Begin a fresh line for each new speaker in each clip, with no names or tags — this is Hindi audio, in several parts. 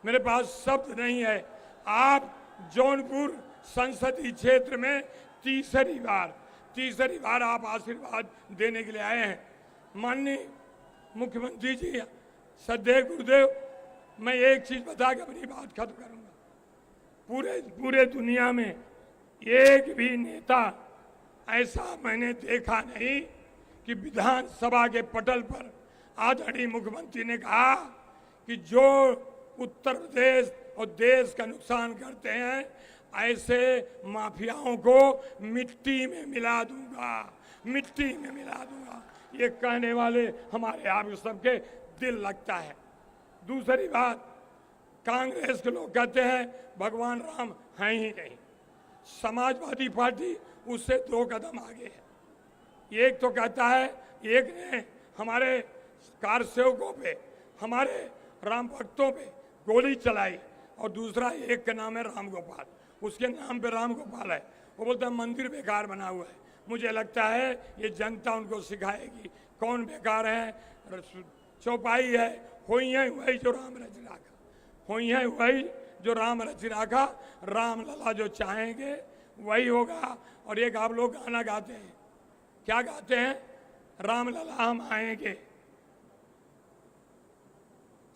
मेरे पास शब्द नहीं है। आप जौनपुर संसदीय क्षेत्र में तीसरी बार आप आशीर्वाद देने के लिए आए हैं। माननीय मुख्यमंत्री जी, श्रद्धेय गुरुदेव, मैं एक चीज बता के अपनी बात खत्म करूंगा। पूरे दुनिया में एक भी नेता ऐसा मैंने देखा नहीं कि विधानसभा के पटल पर आदरणीय मुख्यमंत्री ने कहा कि जो उत्तर प्रदेश और देश का नुकसान करते हैं ऐसे माफियाओं को मिट्टी में मिला दूंगा, मिट्टी में मिला दूंगा। ये कहने वाले हमारे आप सबके दिल लगता है। दूसरी बात, कांग्रेस के लोग कहते हैं भगवान राम हैं ही नहीं। समाजवादी पार्टी उससे 2 कदम आगे है। एक तो कहता है, एक ने हमारे कारसेवकों पे, हमारे राम भक्तों पे गोली चलाई, और दूसरा एक का नाम है राम गोपाल, उसके नाम पे राम गोपाल है। वो बोलता है मंदिर बेकार बना हुआ है। मुझे लगता है ये जनता उनको सिखाएगी कौन बेकार है। चौपाई है, हुई है वही जो राम रच राखा, हुई है वही जो राम रच राखा, राम लला जो चाहेंगे वही होगा। और एक आप लोग गाना गाते हैं, क्या गाते हैं? राम लला हम आएंगे।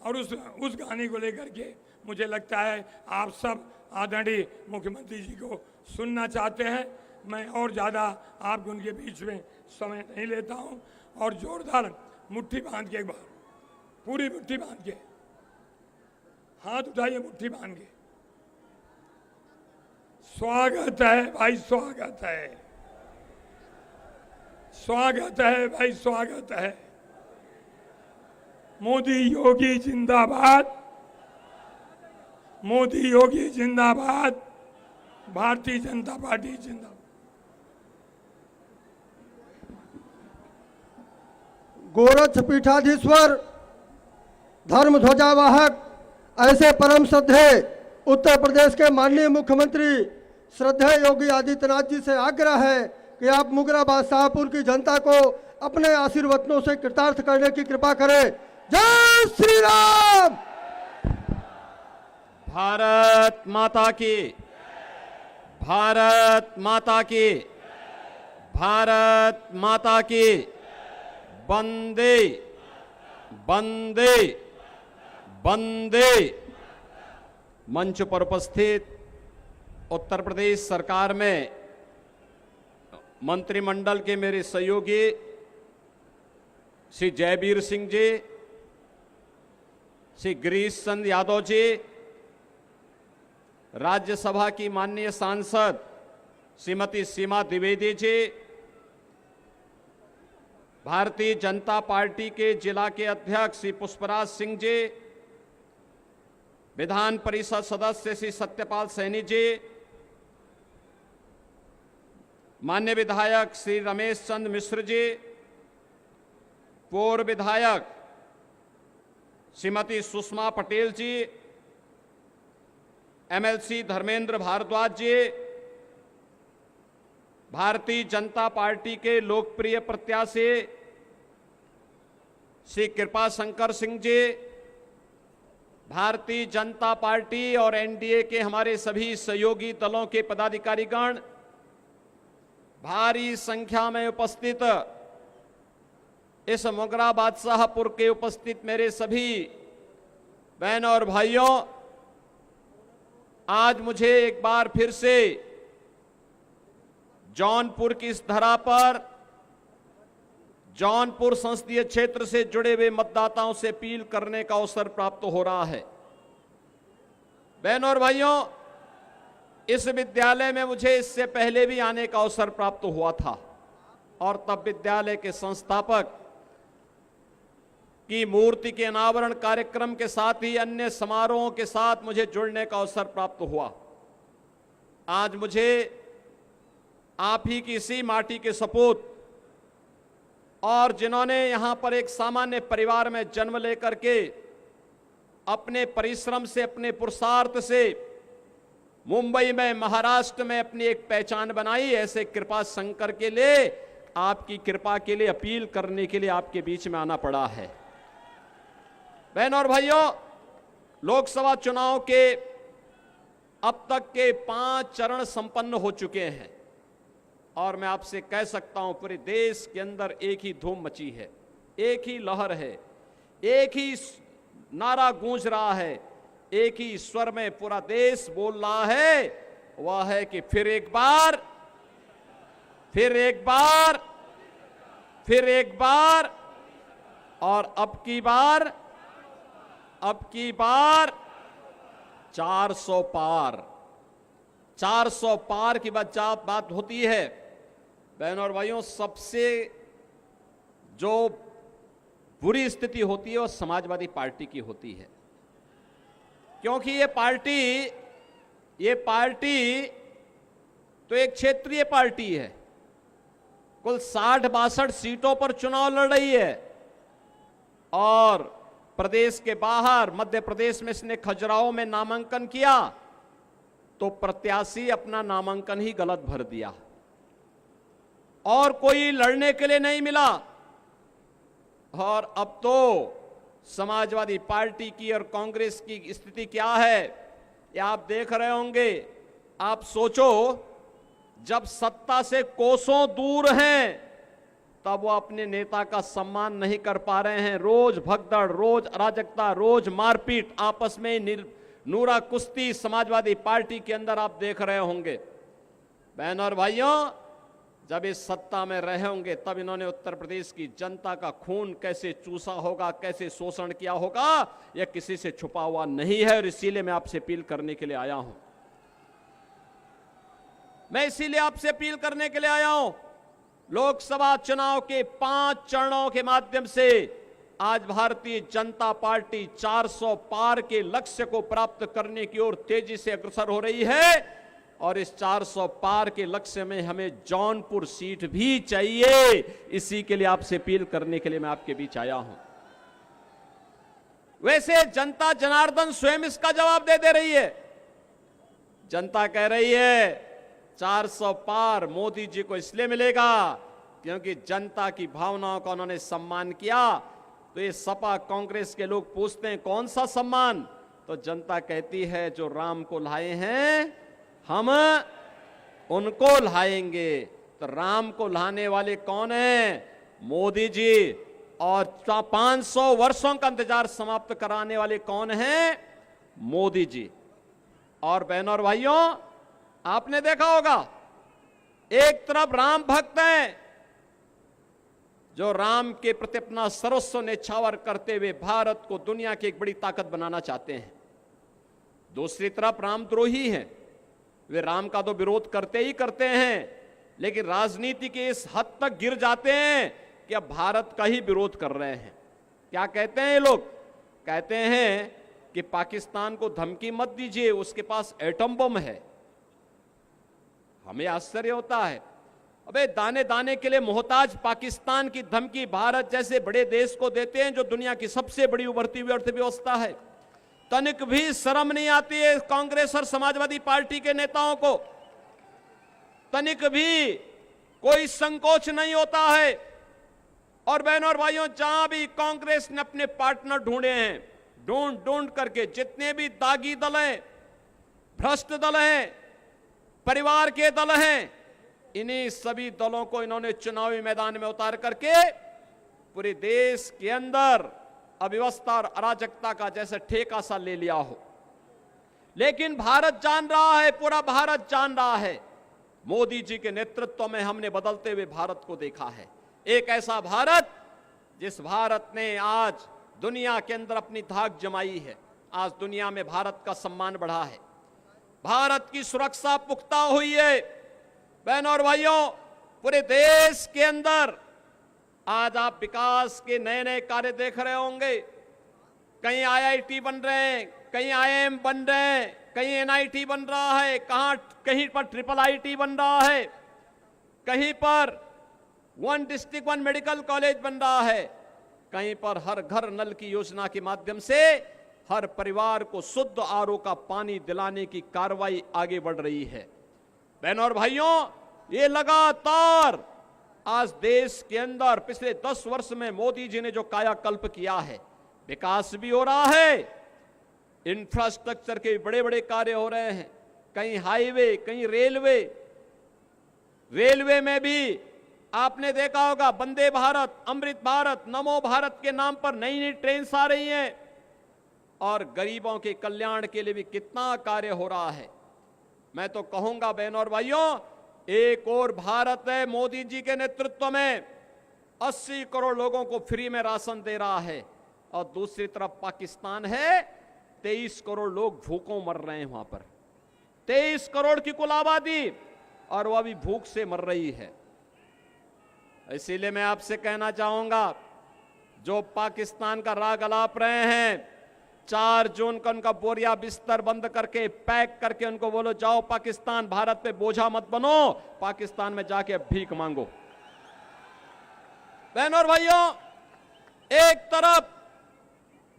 और उस गाने को लेकर के मुझे लगता है आप सब आदरणीय मुख्यमंत्री जी को सुनना चाहते हैं। मैं और ज़्यादा आपको उनके बीच में समय नहीं लेता हूं। और जोरदार मुट्ठी बांध के, एक बार पूरी मुट्ठी बांध के, हाथ उठाइए मुट्ठी बांध के। स्वागत है भाई, स्वागत है, स्वागत है भाई, स्वागत है। मोदी योगी जिंदाबाद, मोदी योगी जिंदाबाद, भारतीय जनता पार्टी जिंदाबाद।
गोरक्ष पीठाधीश्वर, धर्म ध्वजावाहक, ऐसे परम श्रद्धेय उत्तर प्रदेश के माननीय मुख्यमंत्री श्रद्धेय योगी आदित्यनाथ जी से आग्रह है कि आप मुगराबाद शाहपुर की जनता को अपने आशीर्वचनों से कृतार्थ करने की कृपा करें। जय श्री राम।
भारत माता की, भारत माता की, भारत माता की। वंदे वंदे वंदे। मंच पर उपस्थित उत्तर प्रदेश सरकार में मंत्रिमंडल के मेरे सहयोगी श्री जयवीर सिंह जी, श्री गिरीश चंद यादव जी, राज्यसभा की माननीय सांसद श्रीमती सीमा द्विवेदी जी, भारतीय जनता पार्टी के जिला के अध्यक्ष श्री पुष्पराज सिंह जी, विधान परिषद सदस्य श्री सत्यपाल सैनी जी, माननीय विधायक श्री रमेश चंद मिश्र जी, पूर्व विधायक श्रीमती सुषमा पटेल जी, एमएलसी धर्मेंद्र भारद्वाज जी, भारतीय जनता पार्टी के लोकप्रिय प्रत्याशी श्री कृपा शंकर सिंह जी, भारतीय जनता पार्टी और एनडीए के हमारे सभी सहयोगी दलों के पदाधिकारीगण, भारी संख्या में उपस्थित इस मुगराबाद शाहपुर के उपस्थित मेरे सभी बहनों और भाइयों, आज मुझे एक बार फिर से जौनपुर की इस धरा पर जौनपुर संसदीय क्षेत्र से जुड़े हुए मतदाताओं से अपील करने का अवसर प्राप्त हो रहा है। बहनों और भाइयों, इस विद्यालय में मुझे इससे पहले भी आने का अवसर प्राप्त हुआ था और तब विद्यालय के संस्थापक की मूर्ति के अनावरण कार्यक्रम के साथ ही अन्य समारोहों के साथ मुझे जुड़ने का अवसर प्राप्त हुआ। आज मुझे आप ही की इसी माटी के सपूत और जिन्होंने यहां पर एक सामान्य परिवार में जन्म लेकर के अपने परिश्रम से, अपने पुरुषार्थ से मुंबई में, महाराष्ट्र में अपनी एक पहचान बनाई, ऐसे कृपा शंकर के लिए, आपकी कृपा के लिए अपील करने के लिए आपके बीच में आना पड़ा है। बहनों और भाइयों, लोकसभा चुनाव के अब तक के 5 चरण संपन्न हो चुके हैं और मैं आपसे कह सकता हूं पूरे देश के अंदर एक ही धूम मची है, एक ही लहर है, एक ही नारा गूंज रहा है, एक ही स्वर में पूरा देश बोल रहा है, वह है कि फिर एक बार, फिर एक बार, फिर एक बार और अब की बार 400 पार। 400 पार की बात होती है बहनों और भाइयों। सबसे जो बुरी स्थिति होती है वो समाजवादी पार्टी की होती है, क्योंकि ये पार्टी तो एक क्षेत्रीय पार्टी है, कुल 60-62 सीटों पर चुनाव लड़ रही है और प्रदेश के बाहर मध्य प्रदेश में इसने खजुराहो में नामांकन किया तो प्रत्याशी अपना नामांकन ही गलत भर दिया और कोई लड़ने के लिए नहीं मिला। और अब तो समाजवादी पार्टी की और कांग्रेस की स्थिति क्या है ये आप देख रहे होंगे। आप सोचो, जब सत्ता से कोसों दूर हैं तब वो अपने नेता का सम्मान नहीं कर पा रहे हैं। रोज भगदड़, रोज अराजकता, रोज मारपीट, आपस में नूरा कुश्ती समाजवादी पार्टी के अंदर आप देख रहे होंगे। बहनों और भाइयों, जब इस सत्ता में रहे होंगे तब इन्होंने उत्तर प्रदेश की जनता का खून कैसे चूसा होगा, कैसे शोषण किया होगा, यह किसी से छुपा हुआ नहीं है। और इसीलिए मैं आपसे अपील करने के लिए आया हूं, मैं इसीलिए आपसे अपील करने के लिए आया हूं। लोकसभा चुनाव के 5 चरणों के माध्यम से आज भारतीय जनता पार्टी 400 पार के लक्ष्य को प्राप्त करने की ओर तेजी से अग्रसर हो रही है और इस 400 पार के लक्ष्य में हमें जौनपुर सीट भी चाहिए। इसी के लिए आपसे अपील करने के लिए मैं आपके बीच आया हूं। वैसे जनता जनार्दन स्वयं इसका जवाब दे रही है। जनता कह रही है 400 पार मोदी जी को इसलिए मिलेगा क्योंकि जनता की भावनाओं का उन्होंने सम्मान किया। तो ये सपा कांग्रेस के लोग पूछते हैं कौन सा सम्मान, तो जनता कहती है जो राम को लाए हैं हम उनको लाएंगे। तो राम को लाने वाले कौन हैं? मोदी जी। और 500 वर्षों का इंतजार समाप्त कराने वाले कौन हैं? मोदी जी। और बहनों और भाइयों, आपने देखा होगा एक तरफ राम भक्त हैं जो राम के प्रति अपना सर्वस्व न्यौछावर करते हुए भारत को दुनिया की एक बड़ी ताकत बनाना चाहते हैं। दूसरी तरफ रामद्रोही हैं, वे राम का तो विरोध करते ही करते हैं, लेकिन राजनीति के इस हद तक गिर जाते हैं कि अब भारत का ही विरोध कर रहे हैं। क्या कहते हैं ये लोग? कहते हैं कि पाकिस्तान को धमकी मत दीजिए, उसके पास एटम बम है। हमें आश्चर्य होता है, अबे दाने दाने के लिए मोहताज पाकिस्तान की धमकी भारत जैसे बड़े देश को देते हैं जो दुनिया की सबसे बड़ी उभरती हुई अर्थव्यवस्था है। तनिक भी शर्म नहीं आती है कांग्रेस और समाजवादी पार्टी के नेताओं को, तनिक भी कोई संकोच नहीं होता है। और बहनों और भाइयों, जहां भी कांग्रेस ने अपने पार्टनर ढूंढे हैं, ढूंढ करके जितने भी दागी दल हैं, भ्रष्ट दल हैं, परिवार के दल हैं, इन्हीं सभी दलों को इन्होंने चुनावी मैदान में उतार करके पूरे देश के अंदर अव्यवस्था और अराजकता का जैसे ठेका सा ले लिया हो। लेकिन भारत जान रहा है, पूरा भारत जान रहा है, मोदी जी के नेतृत्व में हमने बदलते हुए भारत को देखा है। एक ऐसा भारत जिस भारत ने आज दुनिया के अंदर अपनी धाक जमाई है। आज दुनिया में भारत का सम्मान बढ़ा है, भारत की सुरक्षा पुख्ता हुई है। बहनों और भाइयों, पूरे देश के अंदर आज आप विकास के नए नए कार्य देख रहे होंगे। कहीं आईआईटी बन रहे हैं, कहीं आईआईएम बन रहे हैं, कहीं एनआईटी बन रहा है, कहीं पर ट्रिपल आईटी बन रहा है, कहीं पर 1 डिस्ट्रिक्ट 1 मेडिकल कॉलेज बन रहा है, कहीं पर हर घर नल की योजना के माध्यम से हर परिवार को शुद्ध आरओ का पानी दिलाने की कार्रवाई आगे बढ़ रही है। बहनों और भाइयों, ये लगातार आज देश के अंदर पिछले 10 वर्ष में मोदी जी ने जो कायाकल्प किया है, विकास भी हो रहा है, इंफ्रास्ट्रक्चर के बड़े बड़े कार्य हो रहे हैं, कहीं हाईवे, कहीं रेलवे। रेलवे में भी आपने देखा होगा वंदे भारत, अमृत भारत, नमो भारत के नाम पर नई नई ट्रेन आ रही हैं और गरीबों के कल्याण के लिए भी कितना कार्य हो रहा है। मैं तो कहूंगा बहनों और भाइयों, एक और भारत है मोदी जी के नेतृत्व में 80 करोड़ लोगों को फ्री में राशन दे रहा है और दूसरी तरफ पाकिस्तान है 23 करोड़ लोग भूखों मर रहे हैं वहां पर। 23 करोड़ की कुल आबादी और वह भी भूख से मर रही है। इसीलिए मैं आपसे कहना चाहूंगा, जो पाकिस्तान का राग अलाप रहे हैं, 4 जून का उनका बोरिया बिस्तर बंद करके पैक करके उनको बोलो जाओ पाकिस्तान, भारत पे बोझा मत बनो, पाकिस्तान में जाके भीख मांगो। बहनों और भाइयों, एक तरफ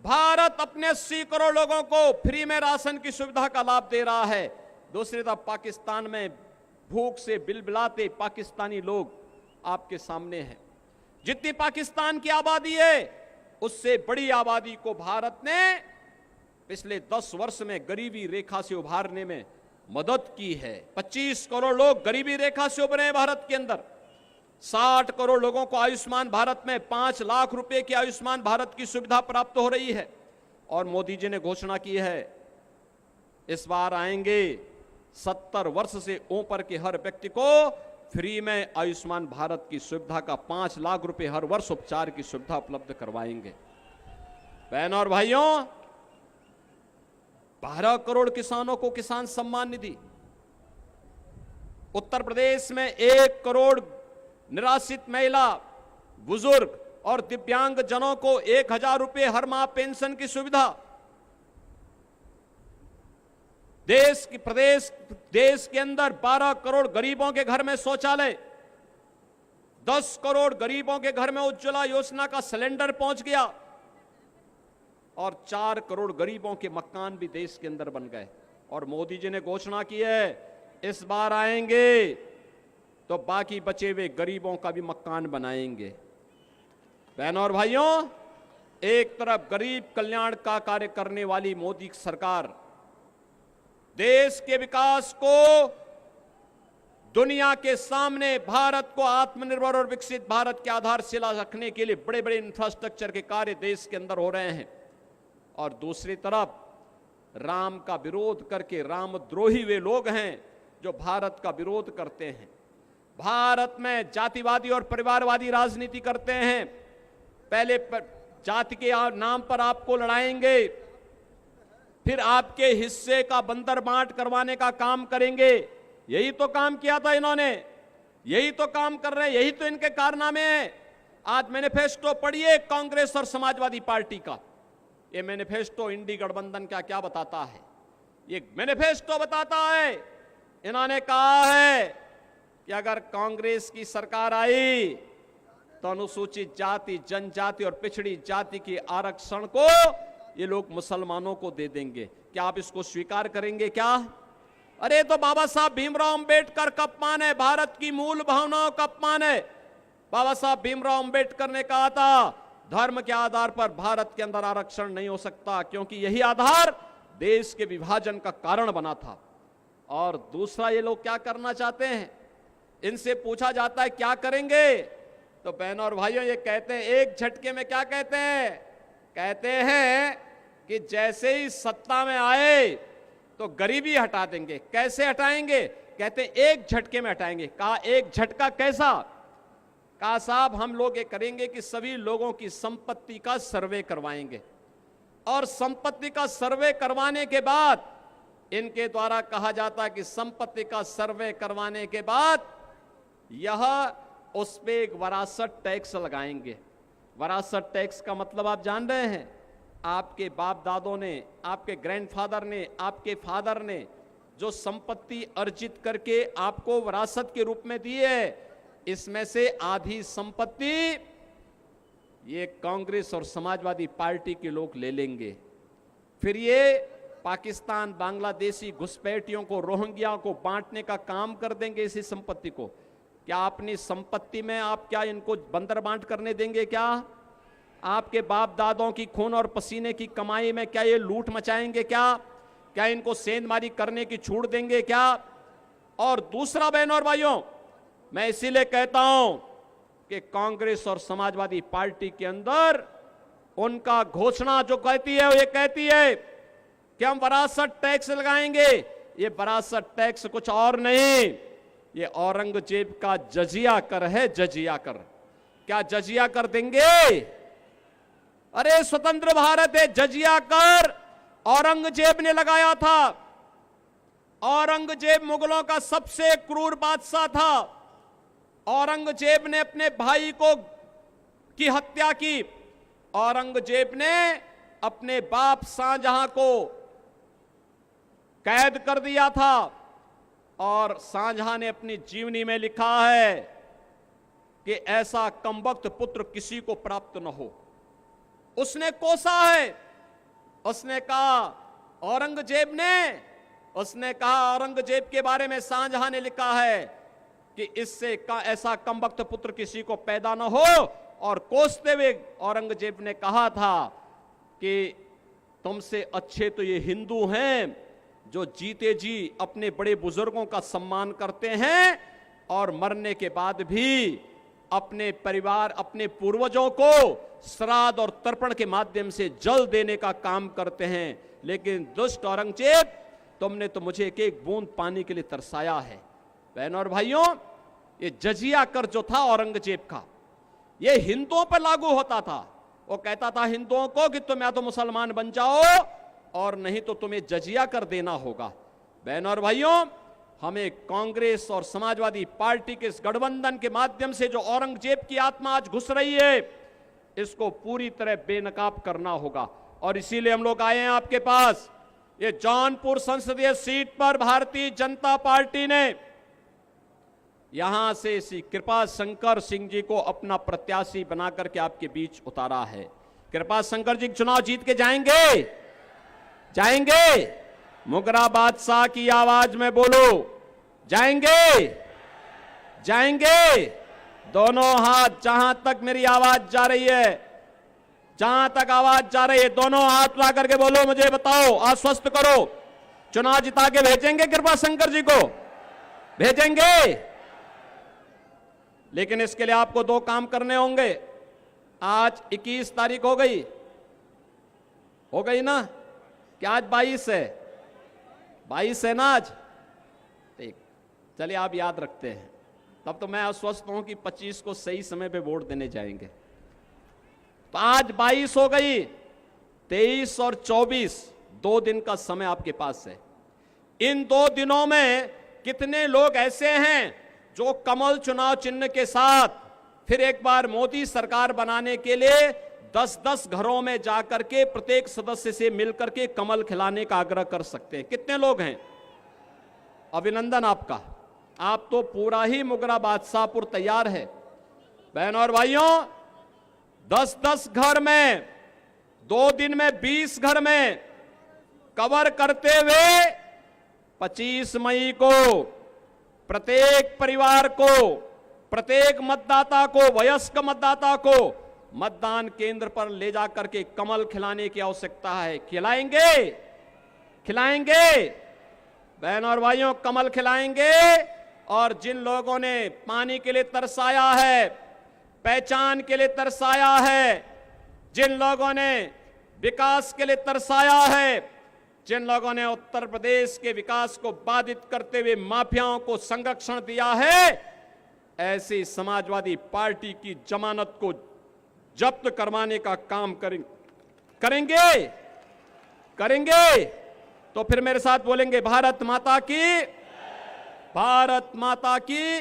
भारत अपने 80 करोड़ लोगों को फ्री में राशन की सुविधा का लाभ दे रहा है, दूसरी तरफ पाकिस्तान में भूख से बिलबिलाते पाकिस्तानी लोग आपके सामने हैं। जितनी पाकिस्तान की आबादी है उससे बड़ी आबादी को भारत ने पिछले 10 वर्ष में गरीबी रेखा से उभारने में मदद की है। 25 करोड़ लोग गरीबी रेखा से उभरे हैं भारत के अंदर। 60 करोड़ लोगों को आयुष्मान भारत में 5 लाख रुपए की आयुष्मान भारत की सुविधा प्राप्त हो रही है और मोदी जी ने घोषणा की है इस बार आएंगे 70 वर्ष से ऊपर के हर व्यक्ति को फ्री में आयुष्मान भारत की सुविधा का 5 लाख रुपए हर वर्ष उपचार की सुविधा उपलब्ध करवाएंगे। बहनों और भाइयों, 12 करोड़ किसानों को किसान सम्मान निधि, उत्तर प्रदेश में 1 करोड़ निराश्रित महिला, बुजुर्ग और दिव्यांग जनों को 1000 रुपए हर माह पेंशन की सुविधा, देश के अंदर 12 करोड़ गरीबों के घर में शौचालय, 10 करोड़ गरीबों के घर में उज्ज्वला योजना का सिलेंडर पहुंच गया और 4 करोड़ गरीबों के मकान भी देश के अंदर बन गए। और मोदी जी ने घोषणा की है इस बार आएंगे तो बाकी बचे हुए गरीबों का भी मकान बनाएंगे। बहनों और भाइयों, एक तरफ गरीब कल्याण का कार्य करने वाली मोदी सरकार देश के विकास को दुनिया के सामने, भारत को आत्मनिर्भर और विकसित भारत के आधारशिला रखने के लिए बड़े बड़े इंफ्रास्ट्रक्चर के कार्य देश के अंदर हो रहे हैं और दूसरी तरफ राम का विरोध करके, रामद्रोही वे लोग हैं जो भारत का विरोध करते हैं, भारत में जातिवादी और परिवारवादी राजनीति करते हैं। पहले जाति के नाम पर आपको लड़ाएंगे, फिर आपके हिस्से का बंदर बांट करवाने का काम करेंगे। यही तो काम किया था इन्होंने, यही तो काम कर रहे हैं, यही तो इनके कारनामे हैं। आज मैनिफेस्टो पढ़िए कांग्रेस और समाजवादी पार्टी का। ये मैनिफेस्टो इंडी गठबंधन का क्या बताता है? ये मैनिफेस्टो बताता है, इन्होंने कहा है कि अगर कांग्रेस की सरकार आई तो अनुसूचित जाति, जनजाति और पिछड़ी जाति के आरक्षण को ये लोग मुसलमानों को दे देंगे। क्या आप इसको स्वीकार करेंगे क्या? अरे तो बाबा साहब भीमराव अंबेडकर का अपमान है, भारत की मूल भावनाओं का अपमान है। बाबा साहब भीमराव अंबेडकर ने कहा था धर्म के आधार पर भारत के अंदर आरक्षण नहीं हो सकता, क्योंकि यही आधार देश के विभाजन का कारण बना था। और दूसरा, ये लोग क्या करना चाहते हैं, इनसे पूछा जाता है क्या करेंगे, तो बहनों और भाइयों ये कहते हैं एक झटके में, क्या कहते हैं? कहते हैं कि जैसे ही सत्ता में आए तो गरीबी हटा देंगे। कैसे हटाएंगे? कहते हैं एक झटके में हटाएंगे। कहा एक झटका कैसा? कहा साहब हम लोग ये करेंगे कि सभी लोगों की संपत्ति का सर्वे करवाएंगे और संपत्ति का सर्वे करवाने के बाद इनके द्वारा कहा जाता है कि संपत्ति का सर्वे करवाने के बाद यह उस पे एक वरासत टैक्स लगाएंगे। वरासत टैक्स का मतलब आप जान रहे हैं? आपके बाप दादों ने, आपके ग्रैंडफादर ने, आपके फादर ने जो संपत्ति अर्जित करके आपको वरासत के रूप में दी है, इसमें से आधी संपत्ति ये कांग्रेस और समाजवादी पार्टी के लोग ले लेंगे। फिर ये पाकिस्तान, बांग्लादेशी घुसपैठियों को, रोहिंग्या को बांटने का काम कर देंगे इसी संपत्ति को। क्या अपनी संपत्ति में आप क्या इनको बंदर बांट करने देंगे क्या? आपके बाप दादों की खून और पसीने की कमाई में क्या ये लूट मचाएंगे? क्या इनको सेंधमारी करने की छूट देंगे क्या? और दूसरा, बहनों और भाइयों, मैं इसीलिए कहता हूं कि कांग्रेस और समाजवादी पार्टी के अंदर उनका घोषणा जो कहती है, वो ये कहती है कि हम विरासत टैक्स लगाएंगे। ये विरासत टैक्स कुछ और नहीं, ये औरंगजेब का जजिया कर है, जजिया कर। क्या जजिया कर देंगे? अरे स्वतंत्र भारत है, जजिया कर औरंगजेब ने लगाया था। औरंगजेब मुगलों का सबसे क्रूर बादशाह था। औरंगजेब ने अपने भाई की हत्या की। औरंगजेब ने अपने बाप शाहजहां को कैद कर दिया था और शाहजहां ने अपनी जीवनी में लिखा है कि ऐसा कमबख्त पुत्र किसी को प्राप्त न हो। उसने कोसा है, उसने कहा औरंगजेब के बारे में शाहजहां ने लिखा है कि इससे ऐसा कमबख्त पुत्र किसी को पैदा न हो। और कोसते हुए औरंगजेब ने कहा था कि तुमसे अच्छे तो ये हिंदू हैं जो जीते जी अपने बड़े बुजुर्गों का सम्मान करते हैं और मरने के बाद भी अपने परिवार, अपने पूर्वजों को श्राद्ध और तर्पण के माध्यम से जल देने का काम करते हैं। लेकिन दुष्ट औरंगजेब, तुमने तो मुझे एक एक बूंद पानी के लिए तरसाया है। बहनों और भाइयों, ये जजिया कर जो था औरंगजेब का, ये हिंदुओं पर लागू होता था। वो कहता था हिंदुओं को कि तुम या तो मुसलमान बन जाओ और नहीं तो तुम्हें जजिया कर देना होगा। बहनों और भाइयों, हमें कांग्रेस और समाजवादी पार्टी के इस गठबंधन के माध्यम से जो औरंगजेब की आत्मा आज घुस रही है, इसको पूरी तरह बेनकाब करना होगा। और इसीलिए हम लोग आए हैं आपके पास। ये जौनपुर संसदीय सीट पर भारतीय जनता पार्टी ने यहां से श्री कृपा शंकर सिंह जी को अपना प्रत्याशी बना करके आपके बीच उतारा है। कृपा शंकर जी चुनाव जीत के जाएंगे? मुगरा बादशाह की आवाज में बोलो, जाएंगे? दोनों हाथ, जहां तक मेरी आवाज जा रही है, दोनों हाथ ला करके बोलो, मुझे बताओ, आश्वस्त करो, चुनाव जिता के भेजेंगे कृपा शंकर जी को? भेजेंगे। लेकिन इसके लिए आपको दो काम करने होंगे। आज 21 तारीख हो गई ना? क्या आज 22 है? 22 है ना आज? ठीक, चलिए आप याद रखते हैं। तब तो मैं आश्वस्त हूं कि 25 को सही समय पे वोट देने जाएंगे। तो आज 22 हो गई, 23 और 24 2 दिन का समय आपके पास है। इन 2 दिनों में कितने लोग ऐसे हैं जो कमल चुनाव चिन्ह के साथ फिर एक बार मोदी सरकार बनाने के लिए 10-10 घरों में जाकर के प्रत्येक सदस्य से मिलकर के कमल खिलाने का आग्रह कर सकते हैं? कितने लोग हैं? अभिनंदन आपका। आप तो पूरा ही मुगरा बादशाहपुर तैयार है। बहनों और भाइयों, 10-10 घर में 2 दिन में 20 घर में कवर करते हुए 25 मई को प्रत्येक परिवार को, प्रत्येक मतदाता को, वयस्क मतदाता को मतदान केंद्र पर ले जाकर के कमल खिलाने की आवश्यकता है। खिलाएंगे बहनों और भाइयों, कमल खिलाएंगे। और जिन लोगों ने पानी के लिए तरसाया है, पहचान के लिए तरसाया है, जिन लोगों ने विकास के लिए तरसाया है, जिन लोगों ने उत्तर प्रदेश के विकास को बाधित करते हुए माफियाओं को संरक्षण दिया है, ऐसी समाजवादी पार्टी की जमानत को जब्त करवाने का काम करेंगे। तो फिर मेरे साथ बोलेंगे, भारत माता की, भारत माता की,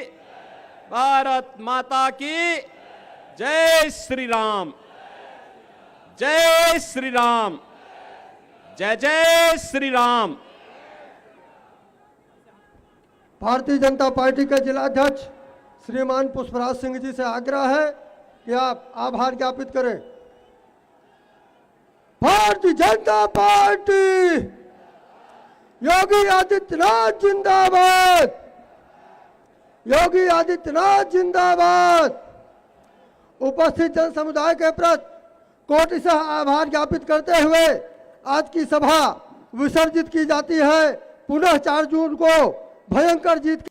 भारत माता की जय श्री राम, जय श्री राम, जय जय श्री राम।
भारतीय जनता पार्टी के जिलाध्यक्ष श्रीमान पुष्पराज सिंह जी से आग्रह है कि आप आभार ज्ञापित करें। भारतीय जनता पार्टी, योगी आदित्यनाथ जिंदाबाद, योगी आदित्यनाथ जिंदाबाद। उपस्थित जन समुदाय के प्रति कोटिशः आभार ज्ञापित करते हुए आज की सभा विसर्जित की जाती है। पुनः 4 जून को भयंकर जीत